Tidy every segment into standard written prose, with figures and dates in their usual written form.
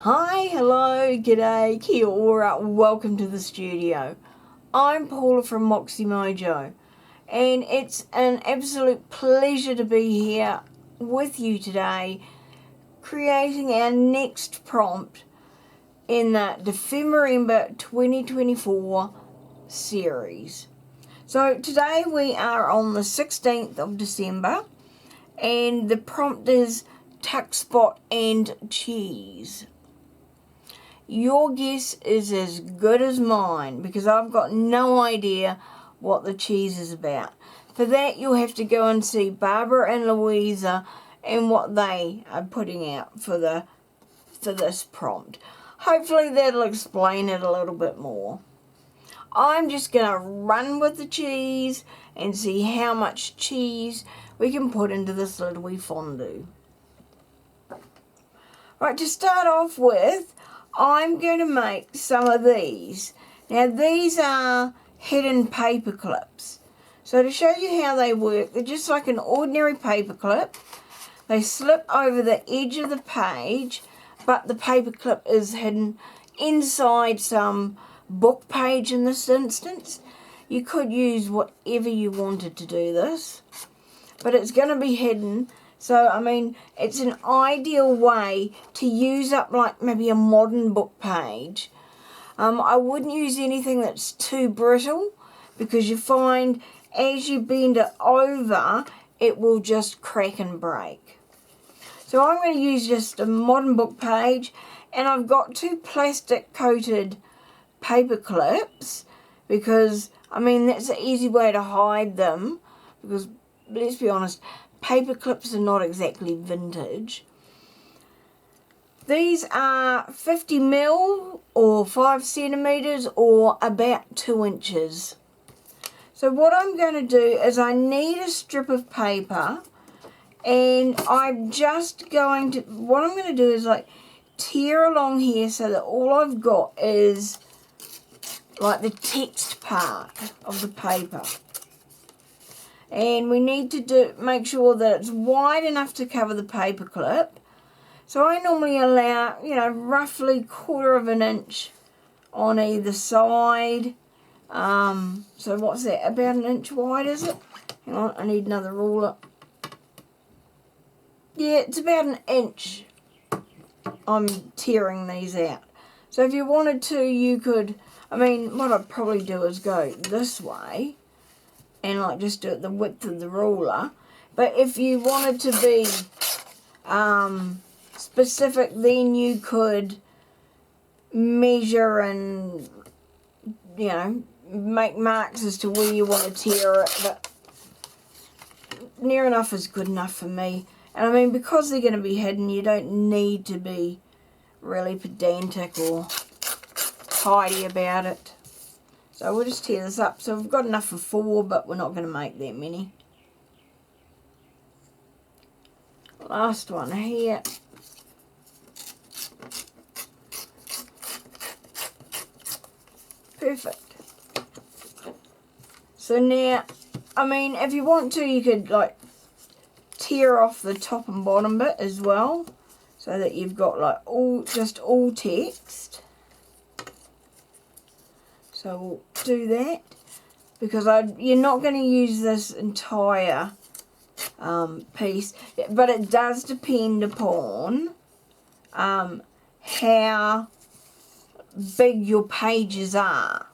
Hi, hello, g'day, kia ora, welcome to the studio. I'm Paula from MoxyMojo, and it's an absolute pleasure to be here with you today, creating our next prompt in the Dephemerember 2024 series. So today we are on the 16th of December, and the prompt is tuck spot and cheese. Your guess is as good as mine because I've got no idea what the cheese is about. For that, you'll have to go and see Barbara and Louisa and what they are putting out for this prompt. Hopefully that'll explain it a little bit more. I'm just going to run with the cheese and see how much cheese we can put into this little wee fondue. Right, to start off with, I'm going to make some of these. Now these are hidden paper clips. So to show you how they work, they're just like an ordinary paper clip. They slip over the edge of the page, but the paper clip is hidden inside some book page in this instance. You could use whatever you wanted to do this, but it's going to be hidden. So, I mean, it's an ideal way to use up like maybe a modern book page. I wouldn't use anything that's too brittle because you find as you bend it over, it will just crack and break. So I'm going to use just a modern book page, and I've got two plastic coated paper clips because, I mean, that's an easy way to hide them because, let's be honest, paper clips are not exactly vintage. These are 50 mil or 5 centimeters or about 2 inches. So what I'm going to do is I need a strip of paper, and I'm just going to, what I'm going to do is like tear along here so that all I've got is like the text part of the paper. And we need to make sure that it's wide enough to cover the paper clip. So I normally allow, roughly 1/4 of an inch on either side. So what's that, about an inch wide, is it? Hang on, I need another ruler. Yeah, it's about an inch I'm tearing these out. So if you wanted to, you could, I mean, what I'd probably do is go this way and like just do it the width of the ruler. But if you wanted to be specific, then you could measure and, make marks as to where you want to tear it. But near enough is good enough for me. And I mean, because they're going to be hidden, you don't need to be really pedantic or tidy about it. So we'll just tear this up. So we've got enough for 4, but we're not going to make that many. Last one here. Perfect. So now, I mean, if you want to, you could like tear off the top and bottom bit as well, so that you've got like all text. So we'll do that because you're not going to use this entire piece, but it does depend upon how big your pages are.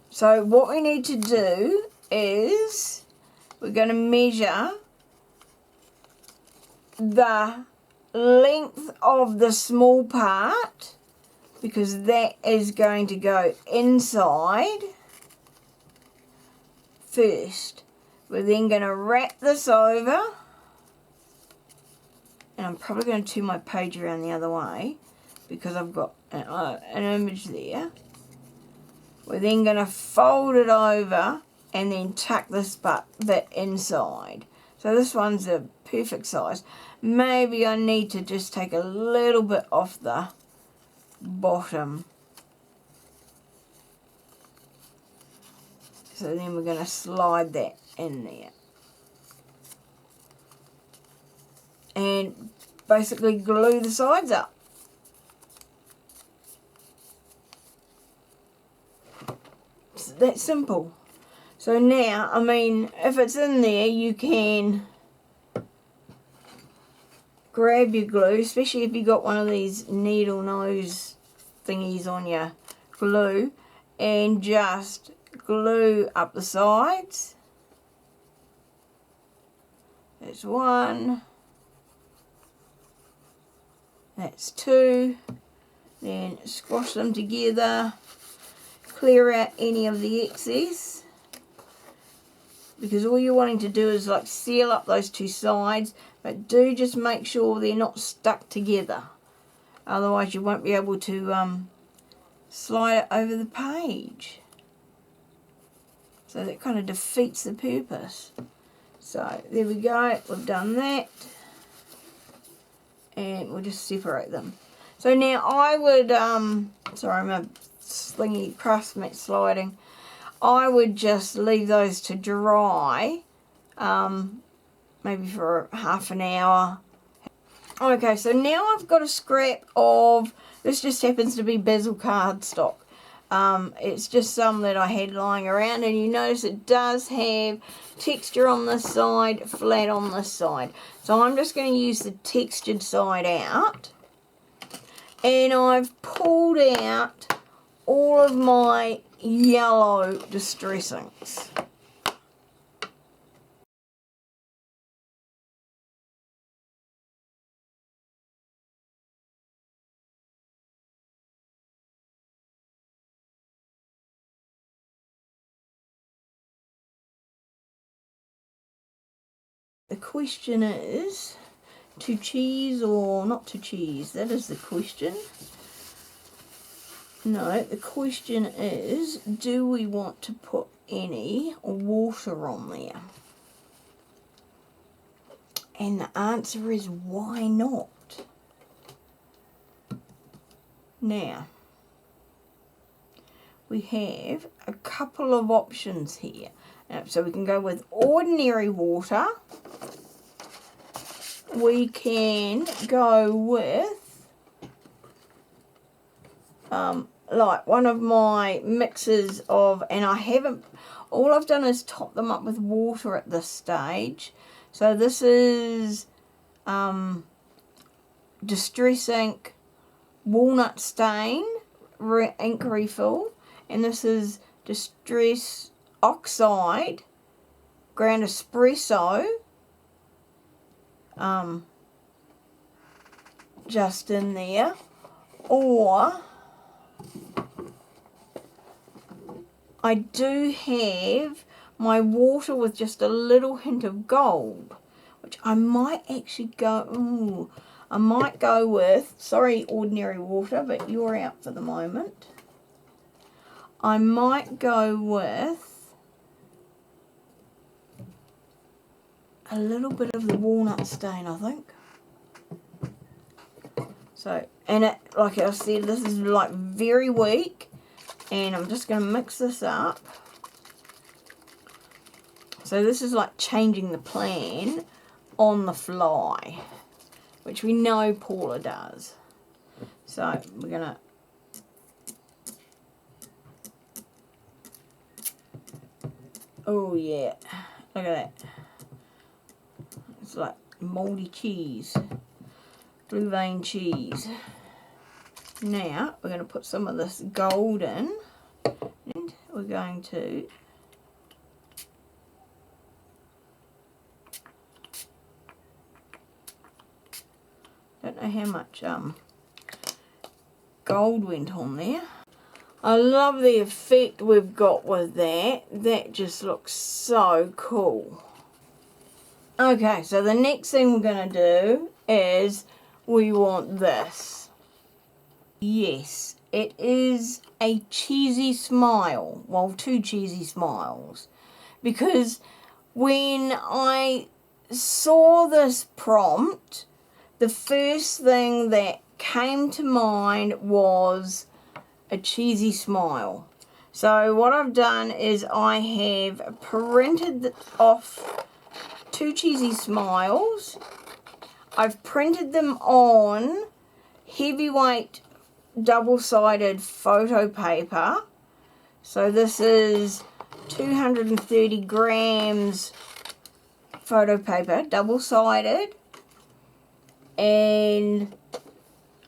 So what we need to do is we're going to measure the length of the small part, because that is going to go inside first. We're then going to wrap this over, and I'm probably going to turn my page around the other way because I've got an image there. We're then going to fold it over and then tuck this bit inside. So this one's a perfect size. Maybe I need to just take a little bit off the bottom. So then we're going to slide that in there. And basically glue the sides up. It's that simple. So now, I mean, if it's in there, you can grab your glue, especially if you got one of these needle nose thingies on your glue, and just glue up the sides. There's one. That's two. Then squash them together. Clear out any of the excess, because all you're wanting to do is like seal up those two sides, but do just make sure they're not stuck together, otherwise you won't be able to slide it over the page, so that kind of defeats the purpose. So there we go, we've done that, and we'll just separate them. So now I would sorry, my slingy crust mat sliding, I would just leave those to dry, maybe for half an hour. Okay, so now I've got a scrap of, this just happens to be bezel cardstock. It's just some that I had lying around, and you notice it does have texture on this side, flat on this side. So I'm just going to use the textured side out, and I've pulled out all of my yellow distressings. The question is, to cheese or not to cheese? That is the question. No, the question is, do we want to put any water on there? And the answer is, why not? Now, we have a couple of options here. So we can go with ordinary water. We can go with like one of my mixes of, and I haven't, all I've done is top them up with water at this stage. So this is Distress Ink Walnut Stain ink refill, and this is Distress Oxide Ground Espresso, just in there, or I do have my water with just a little hint of gold, which I might actually go, I might go with, sorry ordinary water, but you're out for the moment. I might go with a little bit of the walnut stain, I think. So, and it, like I said, this is like very weak, and I'm just going to mix this up. So this is like changing the plan on the fly, which we know Paula does. So we're going to oh yeah, look at that. It's like mouldy cheese, blue vein cheese. Now we're going to put some of this gold in, and we're going to don't know how much gold went on there. I love the effect we've got with that. That just looks so cool. Okay, so the next thing we're going to do is we want this. Yes, it is a cheesy smile. Well, two cheesy smiles. Because when I saw this prompt, the first thing that came to mind was a cheesy smile. So what I've done is I have printed off two cheesy smiles. I've printed them on heavyweight double-sided photo paper. So this is 230 grams photo paper, double-sided. And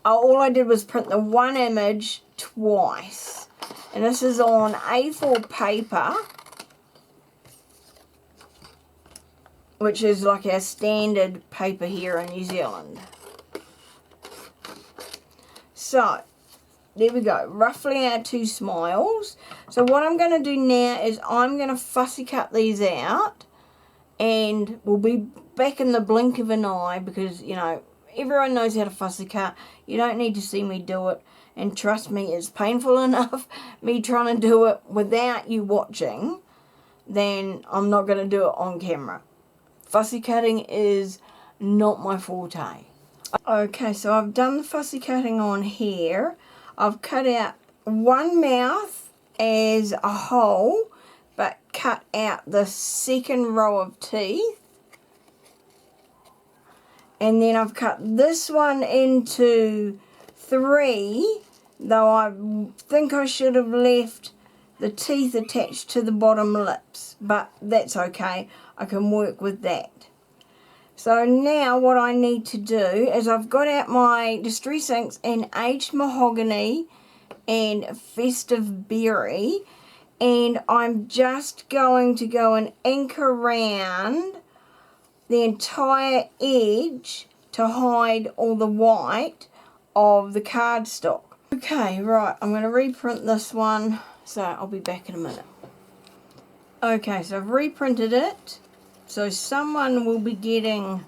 all I did was print the one image twice. And this is on A4 paper, which is like our standard paper here in New Zealand. So, there we go, roughly our 2 smiles. So what I'm going to do now is I'm going to fussy cut these out, and we'll be back in the blink of an eye because, you know, everyone knows how to fussy cut. You don't need to see me do it, and trust me, it's painful enough me trying to do it without you watching, then I'm not going to do it on camera. Fussy cutting is not my forte. Okay, so I've done the fussy cutting on here. I've cut out one mouth as a whole, but cut out the second row of teeth. And then I've cut this one into 3, though I think I should have left the teeth attached to the bottom lips, but that's okay. I can work with that. So now what I need to do is I've got out my distress inks in aged mahogany and festive berry, and I'm just going to go and ink around the entire edge to hide all the white of the cardstock. Okay, right, I'm going to reprint this one, so I'll be back in a minute. Okay, so I've reprinted it. So someone will be getting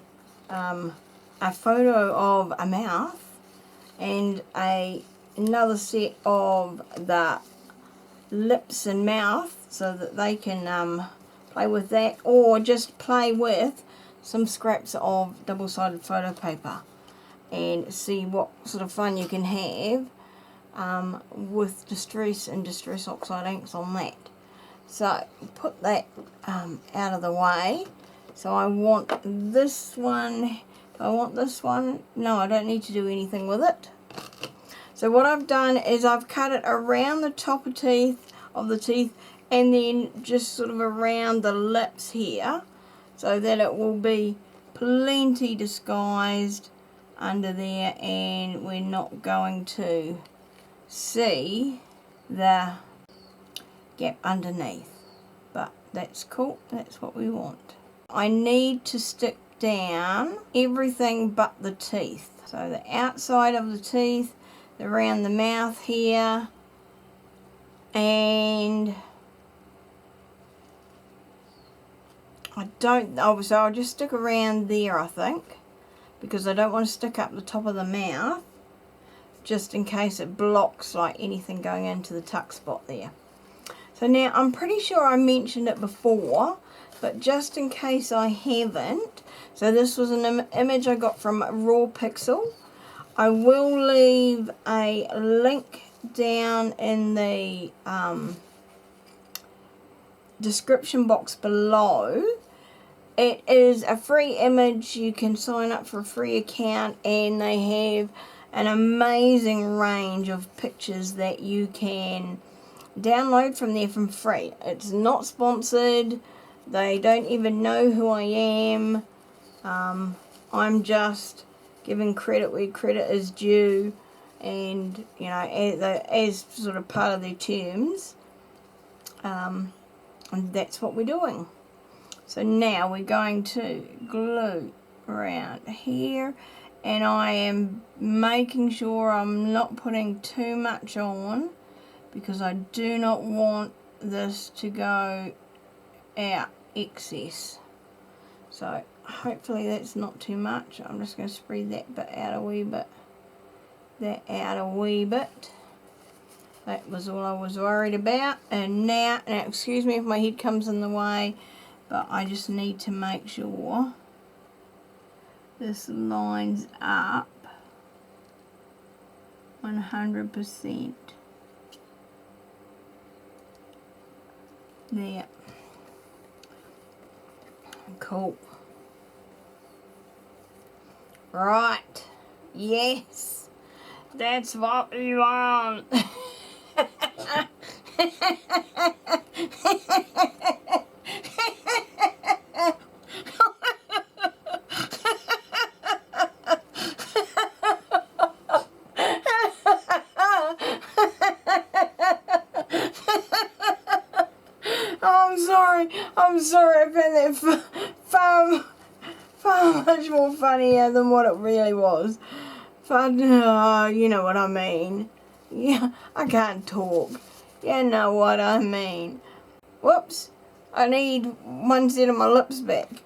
a photo of a mouth and another set of the lips and mouth so that they can play with that, or just play with some scraps of double-sided photo paper and see what sort of fun you can have with distress and distress oxide inks on that. So put that out of the way. So I want this one. Do I want this one? No, I don't need to do anything with it. So what I've done is I've cut it around the top of the teeth and then just sort of around the lips here, so that it will be plenty disguised under there and we're not going to see the gap underneath. But that's cool, that's what we want. I need to stick down everything but the teeth. So the outside of the teeth, around the mouth here, and so I'll just stick around there, I think, because I don't want to stick up the top of the mouth, just in case it blocks like anything going into the tuck spot there. So now I'm pretty sure I mentioned it before, but just in case I haven't, so this was an image I got from Raw Pixel. I will leave a link down in the description box below. It is a free image. You can sign up for a free account, and they have an amazing range of pictures that you can download from there for free. It's not sponsored. They don't even know who I am. I'm just giving credit where credit is due, and you know, as sort of part of their terms, and that's what we're doing. So now we're going to glue around here, and I am making sure I'm not putting too much on, because I do not want this to go out excess. So hopefully that's not too much. I'm just going to spread that bit out a wee bit. That was all I was worried about. And now excuse me if my head comes in the way, but I just need to make sure this lines up 100%. There. Cool. Right. Yes. That's what we want. I'm sorry, I found that far much more funnier than what it really was. But, you know what I mean. Yeah, I can't talk. You know what I mean. Whoops, I need one set of my lips back.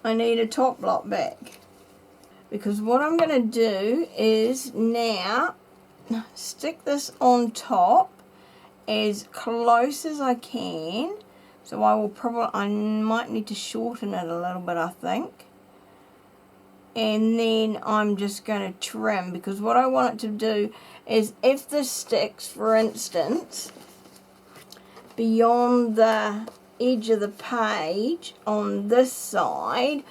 I need a top block back. Because what I'm going to do is now stick this on top as close as I can. So I might need to shorten it a little bit, I think. And then I'm just going to trim, because what I want it to do is, if this sticks, for instance, beyond the edge of the page on this side,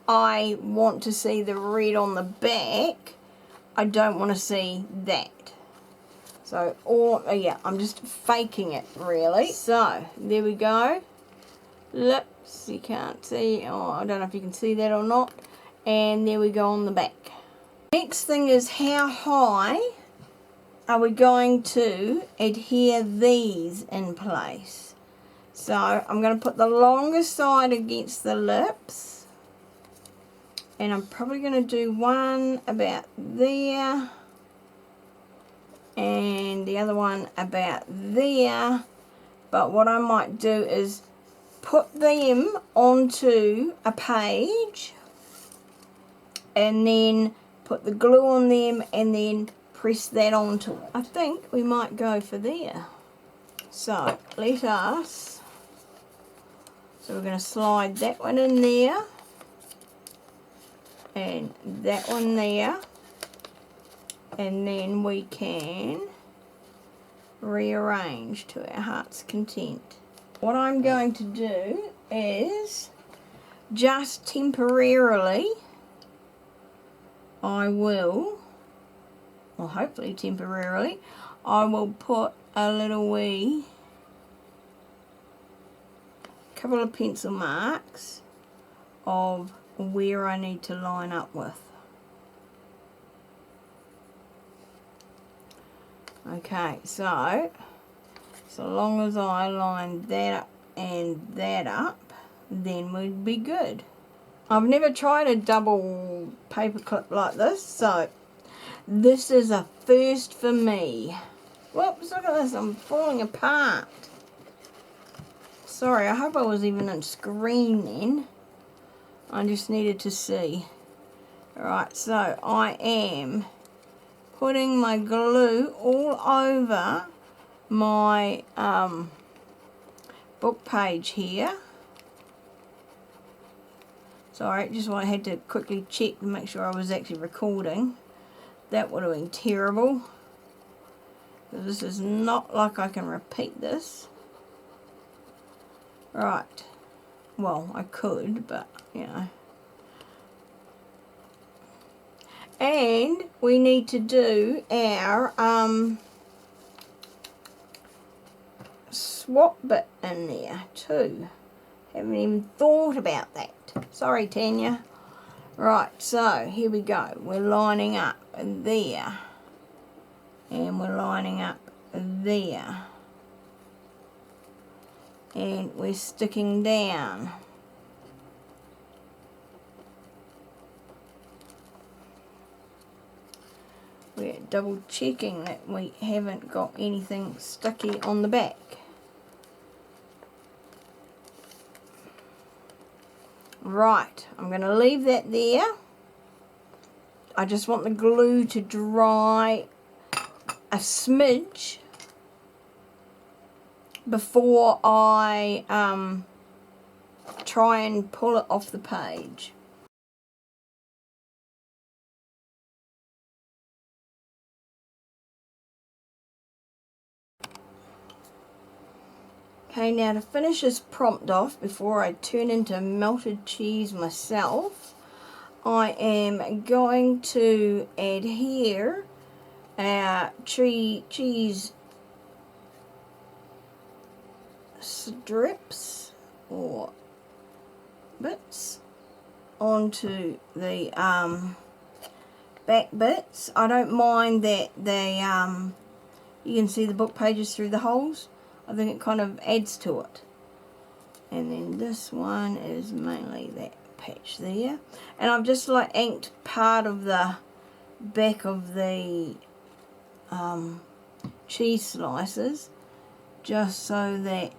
I want to see the red on the back. I don't want to see that. So, yeah, I'm just faking it, really. So, there we go. Lips, you can't see. Oh, I don't know if you can see that or not. And there we go on the back. Next thing is, how high are we going to adhere these in place? So, I'm going to put the longer side against the lips. And I'm probably going to do one about there. And the other one about there. But what I might do is put them onto a page and then put the glue on them and then press that onto it. I think we might go for there. So we're going to slide that one in there and that one there. And then we can rearrange to our heart's content. What I'm going to do is just temporarily, hopefully temporarily, I will put a little wee couple of pencil marks of where I need to line up with. Okay, so long as I line that up and that up, then we'd be good. I've never tried a double paperclip like this, so this is a first for me. Whoops, look at this, I'm falling apart. Sorry, I hope I was even on screen then. I just needed to see. Alright, so I am putting my glue all over my book page here. Sorry, just I had to quickly check to make sure I was actually recording. That would have been terrible. This is not like I can repeat this. Right. Well, I could, but, you know. And we need to do our swap bit in there too. Haven't even thought about that. Sorry, Tanya. Right, so here we go. We're lining up there. And we're lining up there. And we're sticking down. We're double checking that we haven't got anything sticky on the back. Right, I'm going to leave that there. I just want the glue to dry a smidge before I try and pull it off the page. Okay, now to finish this prompt off before I turn into melted cheese myself, I am going to add here our cheese strips or bits onto the back bits. I don't mind that they you can see the book pages through the holes. I think it kind of adds to it. And then this one is mainly that patch there. And I've just like inked part of the back of the cheese slices, just so that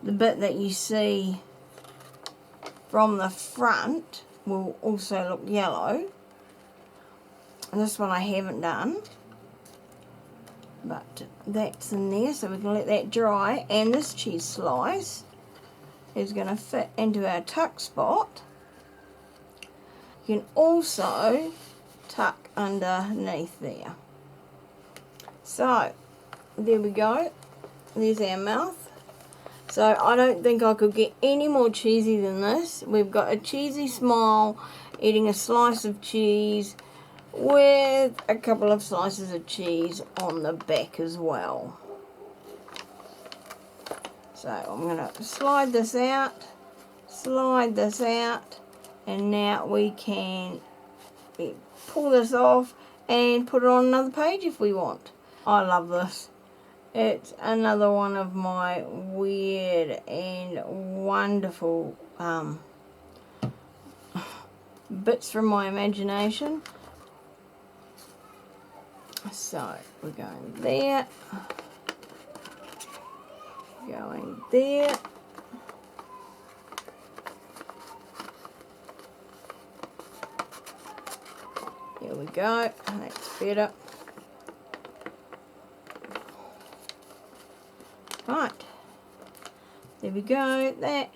the bit that you see from the front will also look yellow. And this one I haven't done, but that's in there, so we can let that dry. And this cheese slice is going to fit into our tuck spot. You can also tuck underneath there. So there we go, there's our mouth. So I don't think I could get any more cheesy than this. We've got a cheesy smile eating a slice of cheese with a couple of slices of cheese on the back as well. So I'm going to slide this out, and now we can pull this off and put it on another page if we want. I love this. It's another one of my weird and wonderful bits from my imagination. So we're going there. Going there. Here we go. That's better. Right. There we go. That.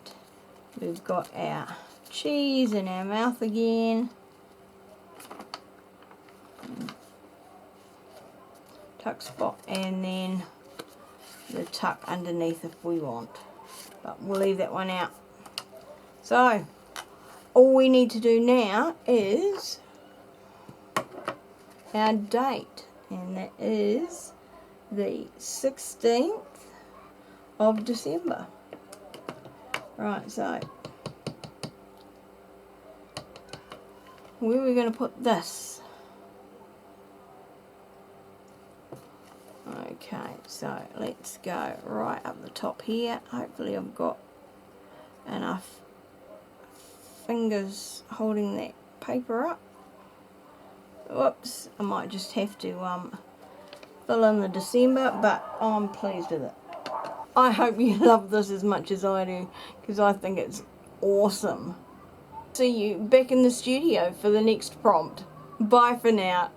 We've got our cheese in our mouth again. Tuck spot, and then the tuck underneath if we want, but we'll leave that one out. So all we need to do now is our date, and that is the 16th of December. Right, so where are we going to put this? Okay, so let's go right up the top here. Hopefully I've got enough fingers holding that paper up. Whoops, I might just have to fill in the December, but I'm pleased with it. I hope you love this as much as I do, because I think it's awesome. See you back in the studio for the next prompt. Bye for now.